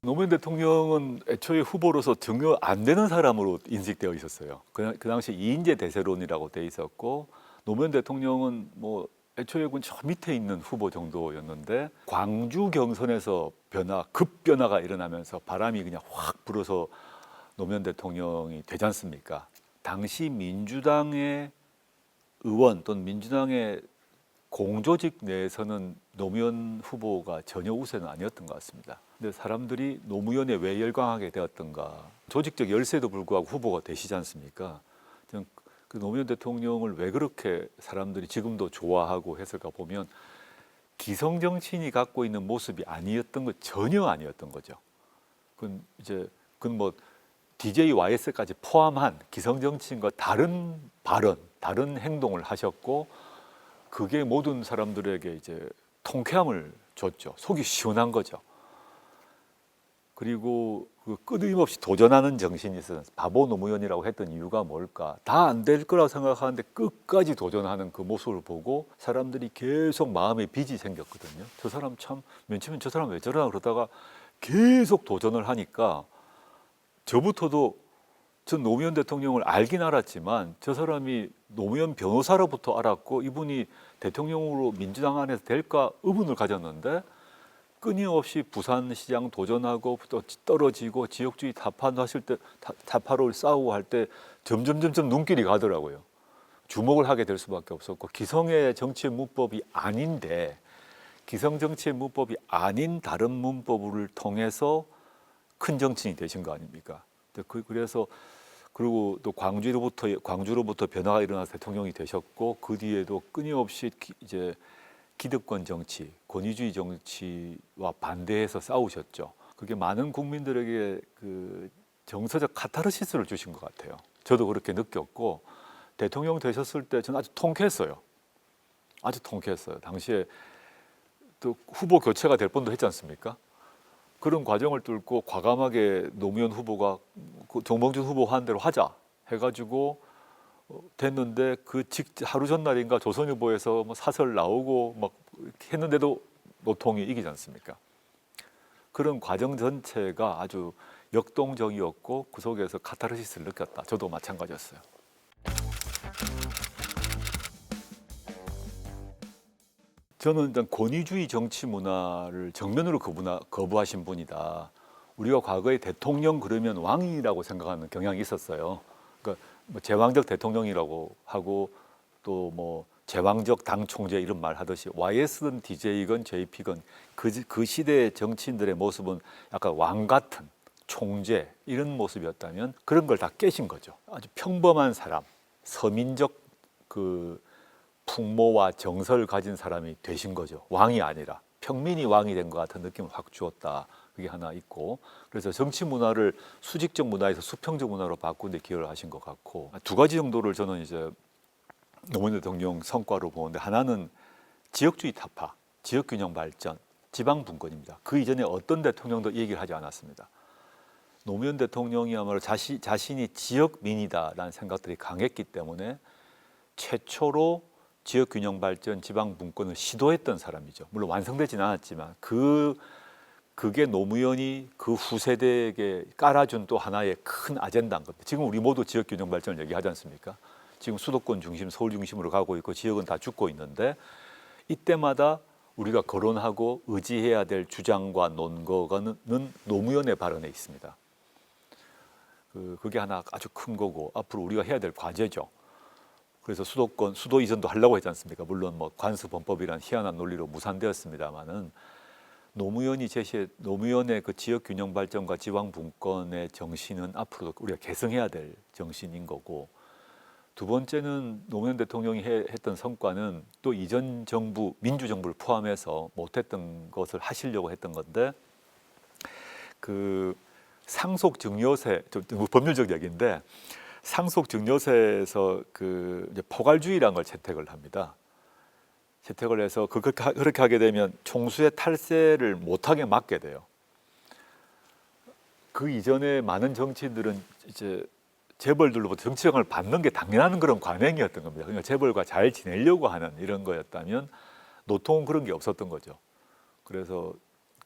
노무현 대통령은 애초에 후보로서 등용 안 되는 사람으로 인식되어 있었어요. 그 당시 이인재 대세론이라고 돼 있었고, 노무현 대통령은 뭐 애초에 저 밑에 있는 후보 정도였는데, 광주 경선에서 급변화가 일어나면서 바람이 그냥 확 불어서 노무현 대통령이 되지 않습니까? 당시 민주당의 의원 또는 민주당의 공조직 내에서는 노무현 후보가 전혀 우세는 아니었던 것 같습니다. 근데 사람들이 노무현에 왜 열광하게 되었던가? 조직적 열세도 불구하고 후보가 되시지 않습니까? 저는 그 노무현 대통령을 왜 그렇게 사람들이 지금도 좋아하고 했을까 보면 기성 정치인이 갖고 있는 모습이 아니었던 것, 전혀 아니었던 거죠. 그건 뭐 DJ YS까지 포함한 기성 정치인과 다른 발언, 다른 행동을 하셨고, 그게 모든 사람들에게 이제 통쾌함을 줬죠. 속이 시원한 거죠. 그리고 그 끊임없이 도전하는 정신이 있어서 바보 노무현이라고 했던 이유가 뭘까? 다 안 될 거라고 생각하는데 끝까지 도전하는 그 모습을 보고 사람들이 계속 마음에 빚이 생겼거든요. 저 사람 참, 맨 처음엔 저 사람 왜 저러나 그러다가 계속 도전을 하니까, 저부터도 전 노무현 대통령을 알긴 알았지만 저 사람이 노무현 변호사로부터 알았고, 이분이 대통령으로 민주당 안에서 될까 의문을 가졌는데, 끊임없이 부산시장 도전하고 또 떨어지고 지역주의 타파로 싸우고 할 때 점점 눈길이 가더라고요. 주목을 하게 될 수밖에 없었고, 기성의 정치의 문법이 아닌데, 기성 정치의 문법이 아닌 다른 문법을 통해서 큰 정치인이 되신 거 아닙니까? 그래서 그리고 또 광주로부터 변화가 일어나서 대통령이 되셨고, 그 뒤에도 끊임없이 이제 기득권 정치, 권위주의 정치와 반대해서 싸우셨죠. 그게 많은 국민들에게 그 정서적 카타르시스를 주신 것 같아요. 저도 그렇게 느꼈고, 대통령 되셨을 때 저는 아주 통쾌했어요. 아주 통쾌했어요. 당시에 또 후보 교체가 될 뻔도 했지 않습니까? 그런 과정을 뚫고 과감하게 노무현 후보가 정봉준 후보 한 대로 하자 해가지고 됐는데, 하루 전날인가 조선일보에서 뭐 사설 나오고 막 했는데도 노통이 이기지 않습니까? 그런 과정 전체가 아주 역동적이었고, 그 속에서 카타르시스를 느꼈다. 저도 마찬가지였어요. 저는 일단 권위주의 정치 문화를 정면으로 거부하신 분이다. 우리가 과거에 대통령 그러면 왕이라고 생각하는 경향이 있었어요. 그러니까 뭐 제왕적 대통령이라고 하고, 또 뭐 제왕적 당 총재 이런 말 하듯이 YS든 DJ건 JP건 그 시대의 정치인들의 모습은 약간 왕 같은 총재 이런 모습이었다면, 그런 걸 다 깨신 거죠. 아주 평범한 사람, 서민적 그 풍모와 정서를 가진 사람이 되신 거죠. 왕이 아니라 평민이 왕이 된 것 같은 느낌을 확 주었다. 그게 하나 있고, 그래서 정치 문화를 수직적 문화에서 수평적 문화로 바꾸는 데 기여를 하신 것 같고, 두 가지 정도를 저는 이제 노무현 대통령 성과로 보는데, 하나는 지역주의 타파, 지역균형 발전, 지방 분권입니다. 그 이전에 어떤 대통령도 이 얘기를 하지 않았습니다. 노무현 대통령이야말로 자신이 지역민이다라는 생각들이 강했기 때문에 최초로 지역균형 발전, 지방 분권을 시도했던 사람이죠. 물론 완성되지는 않았지만 그게 노무현이 그 후세대에게 깔아준 또 하나의 큰 아젠다인 겁니다. 지금 우리 모두 지역균형 발전을 얘기하지 않습니까? 지금 수도권 중심, 서울 중심으로 가고 있고 지역은 다 죽고 있는데, 이때마다 우리가 거론하고 의지해야 될 주장과 논거는 노무현의 발언에 있습니다. 그게 하나 아주 큰 거고, 앞으로 우리가 해야 될 과제죠. 그래서 수도 이전도 하려고 했지 않습니까? 물론 뭐 관습헌법이란 희한한 논리로 무산되었습니다만은, 노무현의 그 지역균형 발전과 지방 분권의 정신은 앞으로 우리가 계승해야 될 정신인 거고, 두 번째는 노무현 대통령이 했던 성과는 또 이전 정부, 민주정부를 포함해서 못했던 것을 하시려고 했던 건데, 그 상속 증여세, 법률적 얘기인데, 상속 증여세에서 그 이제 포괄주의라는 걸 채택을 합니다. 채택을 해서 그렇게 하게 되면 총수의 탈세를 못하게 막게 돼요. 그 이전에 많은 정치인들은 이제 재벌들로부터 정치형을 받는 게 당연한 그런 관행이었던 겁니다. 그러니까 재벌과 잘 지내려고 하는 이런 거였다면, 노통은 그런 게 없었던 거죠. 그래서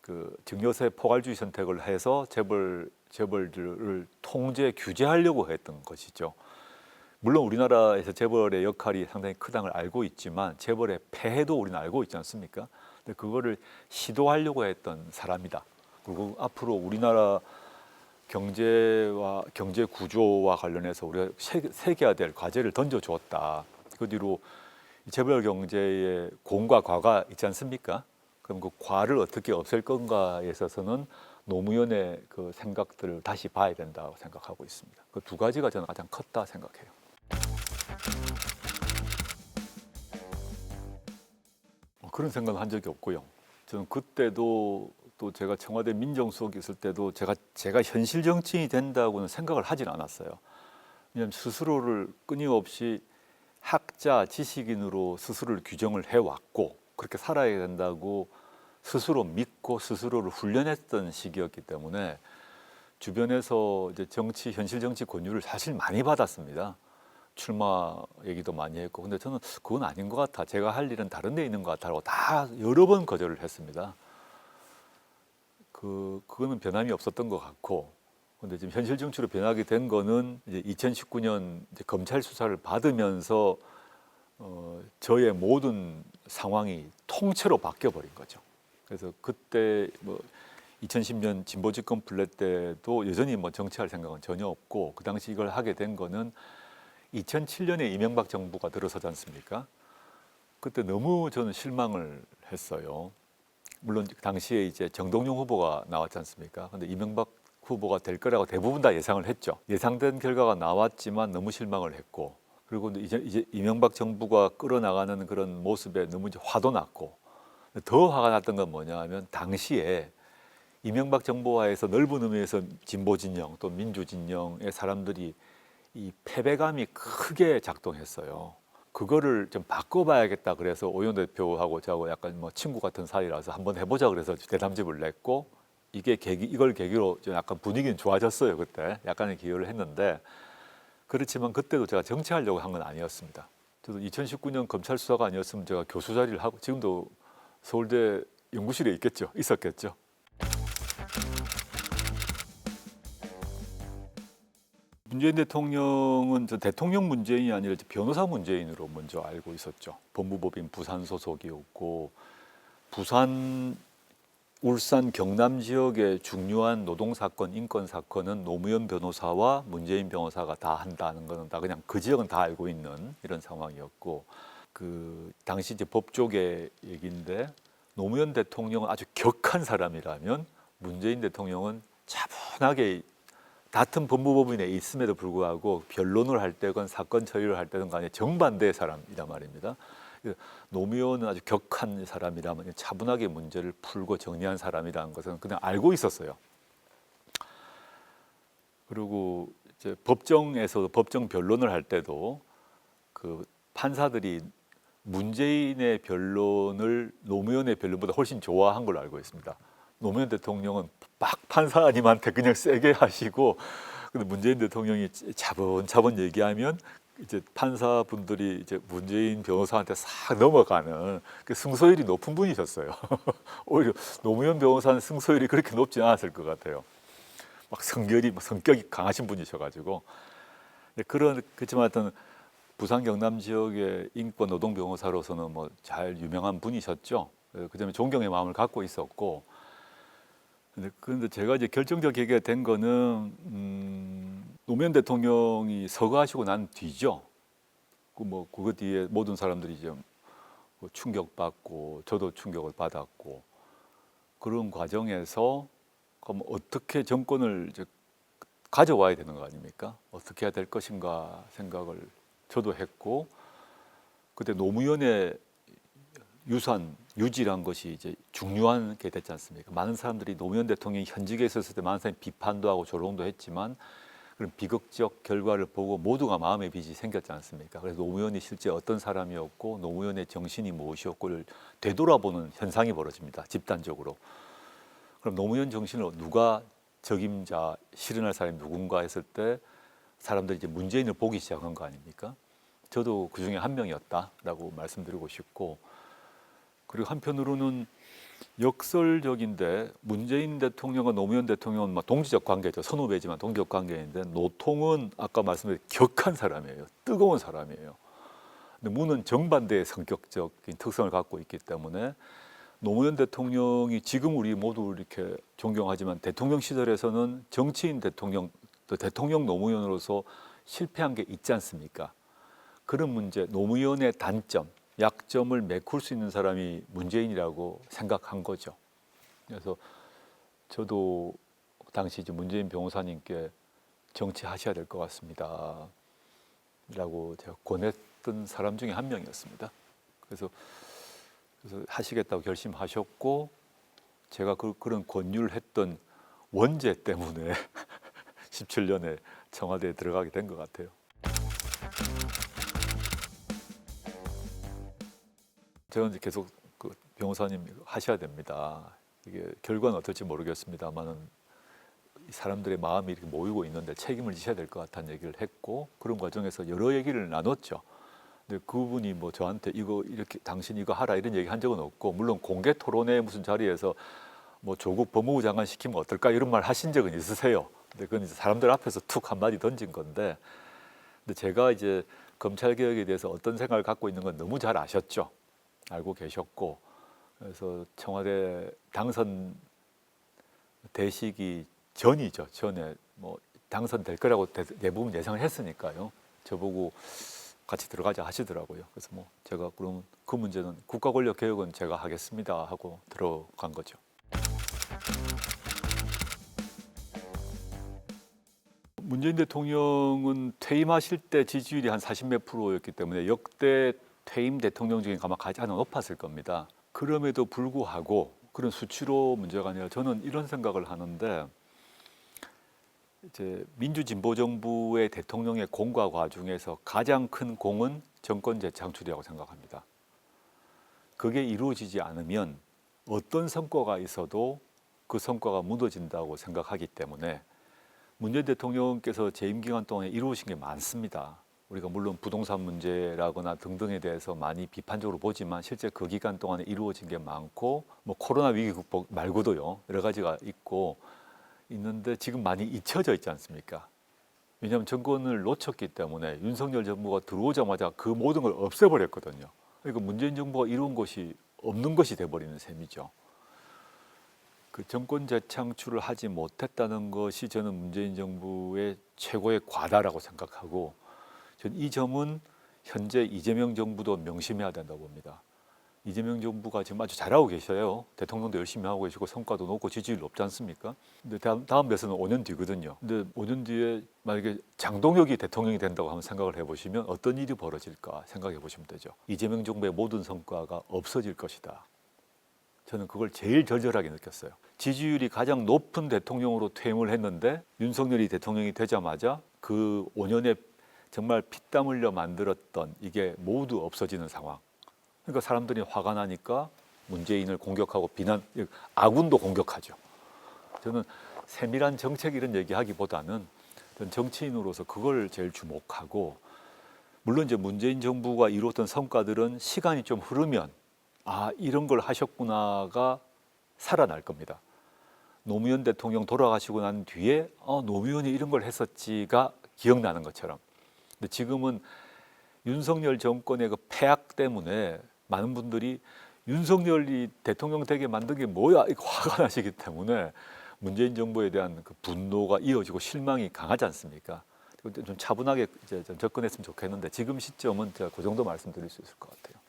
그 증여세 포괄주의 선택을 해서 재벌들을 통제 규제하려고 했던 것이죠. 물론 우리나라에서 재벌의 역할이 상당히 크다는 걸 알고 있지만 재벌의 폐해도 우리는 알고 있지 않습니까? 근데 그거를 시도하려고 했던 사람이다. 그리고 앞으로 우리나라 경제와 경제 구조와 관련해서 우리가 새겨야 될 과제를 던져주었다. 그 뒤로 재벌 경제의 공과 과가 있지 않습니까? 그럼 그 과를 어떻게 없앨 건가에 있어서는 노무현의 그 생각들을 다시 봐야 된다고 생각하고 있습니다. 그 두 가지가 저는 가장 컸다 생각해요. 그런 생각은 한 적이 없고요. 저는 그때도 또 제가 청와대 민정수석이 있을 때도 제가 현실 정치인이 된다고는 생각을 하진 않았어요. 왜냐하면 스스로를 끊임없이 학자, 지식인으로 스스로를 규정을 해왔고 그렇게 살아야 된다고 스스로 믿고 스스로를 훈련했던 시기였기 때문에 주변에서 이제 현실 정치 권유를 사실 많이 받았습니다. 출마 얘기도 많이 했고, 근데 저는 그건 아닌 것 같아. 제가 할 일은 다른 데 있는 것 같다고 다 여러 번 거절을 했습니다. 그거는 변함이 없었던 것 같고, 근데 지금 현실 정치로 변하게 된 거는 이제 2019년 이제 검찰 수사를 받으면서 저의 모든 상황이 통째로 바뀌어 버린 거죠. 그래서 그때 뭐 2010년 진보 집권 플랫 때도 여전히 뭐 정치할 생각은 전혀 없고, 그 당시 이걸 하게 된 거는 2007년에 이명박 정부가 들어서지 않습니까? 그때 너무 저는 실망을 했어요. 물론 당시에 이제 정동영 후보가 나왔지 않습니까? 근데 이명박 후보가 될 거라고 대부분 다 예상을 했죠. 예상된 결과가 나왔지만 너무 실망을 했고, 그리고 이제 이명박 정부가 끌어나가는 그런 모습에 너무 이제 화도 났고, 더 화가 났던 건 뭐냐 하면 당시에 이명박 정부하에서 넓은 의미에서 진보 진영 또 민주 진영의 사람들이 이 패배감이 크게 작동했어요. 그거를 좀 바꿔봐야겠다. 그래서 오영 대표하고 저하고 약간 뭐 친구 같은 사이라서 한번 해보자. 그래서 대담집을 냈고, 이걸 계기로 좀 약간 분위기는 좋아졌어요. 그때 약간의 기여를 했는데, 그렇지만 그때도 제가 정치하려고 한 건 아니었습니다. 저도 2019년 검찰 수사가 아니었으면 제가 교수 자리를 하고 지금도 서울대 연구실에 있었겠죠. 문재인 대통령은 저 대통령 문재인이 아니라 변호사 문재인으로 먼저 알고 있었죠. 법무법인 부산 소속이었고, 부산, 울산, 경남 지역의 중요한 노동 사건, 인권 사건은 노무현 변호사와 문재인 변호사가 다 한다는 거는 다 그냥 그 지역은 다 알고 있는 이런 상황이었고, 그 당시 이제 법조계 얘기인데 노무현 대통령은 아주 격한 사람이라면 문재인 대통령은 차분하게 같은 법무법인에 있음에도 불구하고 변론을 할 때건 사건 처리를 할 때든 간에 정반대의 사람이란 말입니다. 노무현은 아주 격한 사람이라면 차분하게 문제를 풀고 정리한 사람이라는 것은 그냥 알고 있었어요. 그리고 이제 법정에서도 법정 변론을 할 때도 그 판사들이 문재인의 변론을 노무현의 변론보다 훨씬 좋아한 걸로 알고 있습니다. 노무현 대통령은 막 판사님한테 그냥 세게 하시고, 근데 문재인 대통령이 차분차분 얘기하면 이제 판사분들이 이제 문재인 변호사한테 싹 넘어가는 그 승소율이 높은 분이셨어요. 오히려 노무현 변호사는 승소율이 그렇게 높지 않았을 것 같아요. 막 성격이 강하신 분이셔가지고. 그렇지만 하여튼 부산 경남 지역의 인권 노동 변호사로서는 뭐 잘 유명한 분이셨죠. 그다음에 존경의 마음을 갖고 있었고, 그런데 제가 이제 결정적 계기가 된 거는 노무현 대통령이 서거하시고 난 뒤죠. 그거 뒤에 모든 사람들이 이제 충격받고 저도 충격을 받았고, 그런 과정에서 그럼 어떻게 정권을 이제 가져와야 되는 거 아닙니까? 어떻게 해야 될 것인가 생각을 저도 했고, 그때 노무현의 유산 유지란 것이 이제 중요한 게 됐지 않습니까? 많은 사람들이 노무현 대통령이 현직에 있었을 때 많은 사람이 비판도 하고 조롱도 했지만 그런 비극적 결과를 보고 모두가 마음의 빚이 생겼지 않습니까? 그래서 노무현이 실제 어떤 사람이었고 노무현의 정신이 무엇이었고를 되돌아보는 현상이 벌어집니다. 집단적으로. 그럼 노무현 정신을 누가 적임자, 실현할 사람이 누군가 했을 때 사람들이 이제 문재인을 보기 시작한 거 아닙니까? 저도 그 중에 한 명이었다라고 말씀드리고 싶고, 그리고 한편으로는 역설적인데 문재인 대통령과 노무현 대통령은 막 동지적 관계죠. 선후배지만 동지적 관계인데 노통은 아까 말씀드린 격한 사람이에요. 뜨거운 사람이에요. 근데 문은 정반대의 성격적인 특성을 갖고 있기 때문에 노무현 대통령이 지금 우리 모두 이렇게 존경하지만 대통령 시절에서는 정치인 대통령, 또 대통령 노무현으로서 실패한 게 있지 않습니까? 그런 문제, 노무현의 단점, 약점을 메꿀 수 있는 사람이 문재인이라고 생각한 거죠. 그래서 저도 당시 이제 문재인 변호사님께 정치하셔야 될 것 같습니다. 라고 제가 권했던 사람 중에 한 명이었습니다. 그래서 하시겠다고 결심하셨고 제가 그런 권유를 했던 원죄 때문에 17년에 청와대에 들어가게 된 것 같아요. 저는 이제 계속 그 변호사님 하셔야 됩니다. 이게 결과는 어떨지 모르겠습니다만은 사람들의 마음이 이렇게 모이고 있는데 책임을 지셔야 될 것 같다는 얘기를 했고 그런 과정에서 여러 얘기를 나눴죠. 근데 그분이 뭐 저한테 이거 이렇게 당신 이거 하라 이런 얘기 한 적은 없고 물론 공개 토론회 무슨 자리에서 뭐 조국 법무부 장관 시키면 어떨까 이런 말 하신 적은 있으세요. 근데 그건 이제 사람들 앞에서 툭 한마디 던진 건데 근데 제가 이제 검찰 개혁에 대해서 어떤 생각을 갖고 있는 건 너무 잘 아셨죠. 알고 계셨고 그래서 청와대 당선 되시기 전이죠. 전에 뭐 당선될 거라고 대부분 예상을 했으니까요. 저보고 같이 들어가자 하시더라고요. 그래서 뭐 제가 그럼 그 문제는 국가 권력 개혁은 제가 하겠습니다 하고 들어간 거죠. 문재인 대통령은 퇴임하실 때 지지율이 한 40몇 프로였기 때문에 역대 퇴임 대통령 중에 아마 가장 높았을 겁니다. 그럼에도 불구하고 그런 수치로 문제가 아니라 저는 이런 생각을 하는데 이제 민주진보정부의 대통령의 공과 과중에서 가장 큰 공은 정권 재창출이라고 생각합니다. 그게 이루어지지 않으면 어떤 성과가 있어도 그 성과가 무너진다고 생각하기 때문에 문재인 대통령께서 재임 기간 동안에 이루어진 게 많습니다. 우리가 물론 부동산 문제라거나 등등에 대해서 많이 비판적으로 보지만 실제 그 기간 동안에 이루어진 게 많고 뭐 코로나 위기 극복 말고도요 여러 가지가 있는데 지금 많이 잊혀져 있지 않습니까? 왜냐하면 정권을 놓쳤기 때문에 윤석열 정부가 들어오자마자 그 모든 걸 없애버렸거든요. 그러니까 문재인 정부가 이룬 것이 없는 것이 돼버리는 셈이죠. 그 정권 재창출을 하지 못했다는 것이 저는 문재인 정부의 최고의 과다라고 생각하고 저는 이 점은 현재 이재명 정부도 명심해야 된다고 봅니다. 이재명 정부가 지금 아주 잘하고 계셔요. 대통령도 열심히 하고 계시고 성과도 높고 지지율 높지 않습니까? 근데 다음 대선은 5년 뒤거든요. 근데 5년 뒤에 만약에 장동혁이 대통령이 된다고 한번 생각을 해보시면 어떤 일이 벌어질까 생각해 보시면 되죠. 이재명 정부의 모든 성과가 없어질 것이다. 저는 그걸 제일 절절하게 느꼈어요. 지지율이 가장 높은 대통령으로 퇴임을 했는데 윤석열이 대통령이 되자마자 그 5년의 정말 피땀 흘려 만들었던 이게 모두 없어지는 상황. 그러니까 사람들이 화가 나니까 문재인을 공격하고 아군도 공격하죠. 저는 세밀한 정책 이런 얘기하기보다는 저는 정치인으로서 그걸 제일 주목하고 물론 이제 문재인 정부가 이루었던 성과들은 시간이 좀 흐르면 아 이런 걸 하셨구나가 살아날 겁니다. 노무현 대통령 돌아가시고 난 뒤에 노무현이 이런 걸 했었지가 기억나는 것처럼. 근데 지금은 윤석열 정권의 그 폐악 때문에 많은 분들이 윤석열이 대통령 되게 만든 게 뭐야 이거 화가 나시기 때문에 문재인 정부에 대한 그 분노가 이어지고 실망이 강하지 않습니까? 좀 차분하게 이제 좀 접근했으면 좋겠는데 지금 시점은 제가 그 정도 말씀드릴 수 있을 것 같아요.